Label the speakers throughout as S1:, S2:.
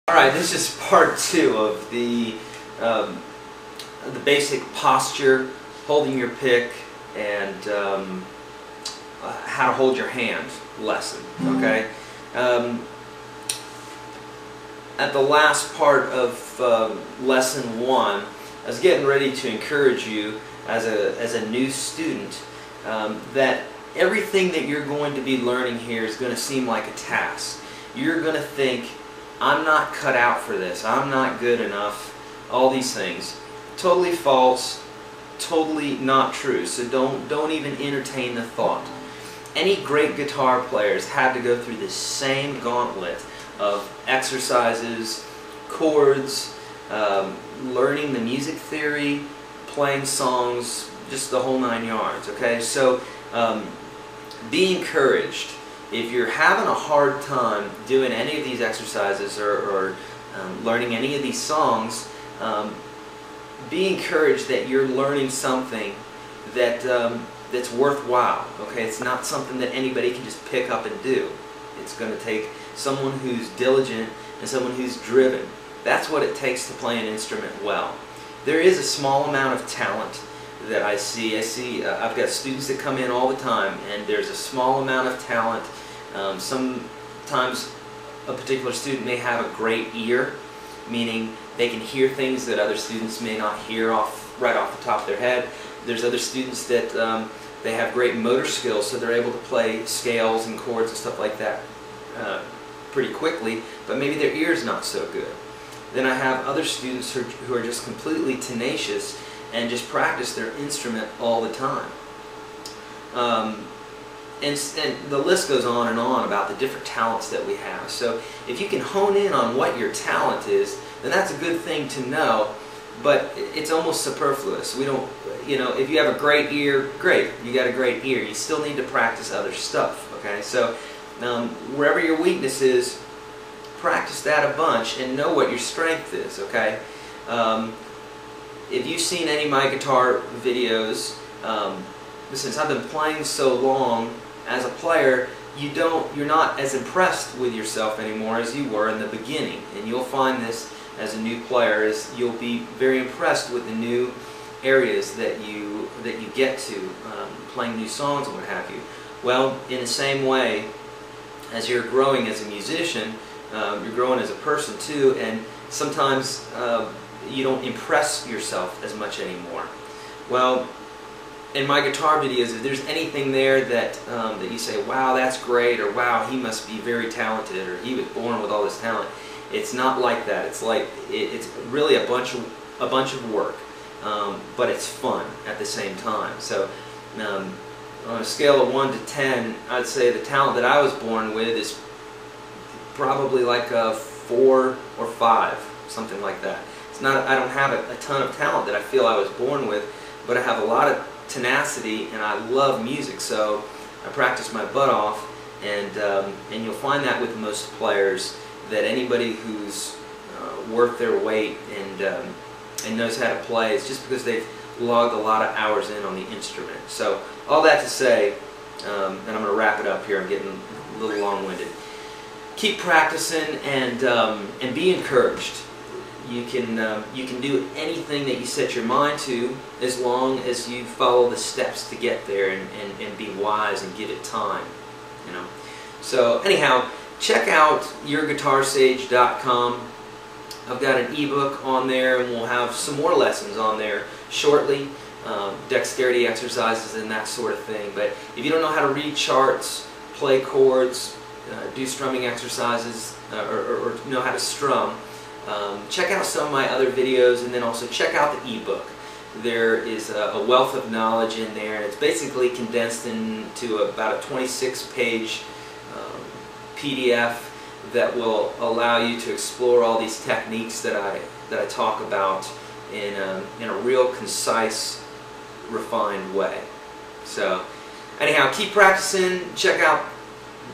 S1: Alright, this is part 2 of the basic posture, holding your pick, and how to hold your hand lesson, okay? At the last part of lesson 1, I was getting ready to encourage you as a new student that everything that you're going to be learning here is going to seem like a task. You're going to think, I'm not cut out for this, I'm not good enough, all these things. Totally false, totally not true, so don't even entertain the thought. Any great guitar players had to go through the same gauntlet of exercises, chords, learning the music theory, playing songs, just the whole 9 yards, okay? So be encouraged. If you're having a hard time doing any of these exercises or learning any of these songs, be encouraged that you're learning something that that's worthwhile. Okay, it's not something that anybody can just pick up and do. It's going to take someone who's diligent and someone who's driven. That's what it takes to play an instrument well. There is a small amount of talent that I see. I've got students that come in all the time, and there's a small amount of talent. Sometimes a particular student may have a great ear, meaning they can hear things that other students may not hear right off the top of their head. There's other students that they have great motor skills, so they're able to play scales and chords and stuff like that pretty quickly, but maybe their ear's not so good. Then I have other students who are just completely tenacious and just practice their instrument all the time. And the list goes on and on about the different talents that we have. So if you can hone in on what your talent is, then that's a good thing to know, but it's almost superfluous. We don't, you know, if you have a great ear, great, you got a great ear. You still need to practice other stuff, okay? So wherever your weakness is, practice that a bunch and know what your strength is, okay? If you've seen any of my guitar videos, since I've been playing so long as a player, you're not as impressed with yourself anymore as you were in the beginning. And you'll find this as a new player, is you'll be very impressed with the new areas that you get to, playing new songs and what have you. Well, in the same way as you're growing as a musician, you're growing as a person too, and sometimes you don't impress yourself as much anymore. Well, in my guitar videos, if there's anything there that you say, wow, that's great, or wow, he must be very talented, or he was born with all this talent, it's not like that. It's like it's really a bunch of work, but it's fun at the same time. So on a scale of 1 to 10, I'd say the talent that I was born with is probably like a 4 or 5, something like that. It's not. I don't have a ton of talent that I feel I was born with, but I have a lot of tenacity, and I love music, so I practice my butt off, and you'll find that with most players, that anybody who's worth their weight and knows how to play is just because they've logged a lot of hours in on the instrument. So all that to say, and I'm going to wrap it up here, I'm getting a little long-winded. Keep practicing and be encouraged. You can do anything that you set your mind to, as long as you follow the steps to get there and be wise and give it time. You know. So anyhow, check out YourGuitarSage.com. I've got an ebook on there, and we'll have some more lessons on there shortly, dexterity exercises and that sort of thing. But if you don't know how to read charts, play chords, do strumming exercises, or know how to strum, check out some of my other videos, and then also check out the ebook. There is a wealth of knowledge in there, and it's basically condensed into about a 26-page PDF that will allow you to explore all these techniques that I talk about in a real concise, refined way. So anyhow, keep practicing. Check out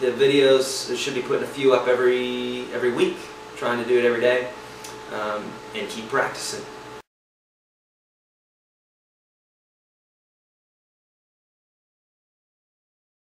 S1: the videos. I should be putting a few up every week. Trying to do it every day, and keep practicing.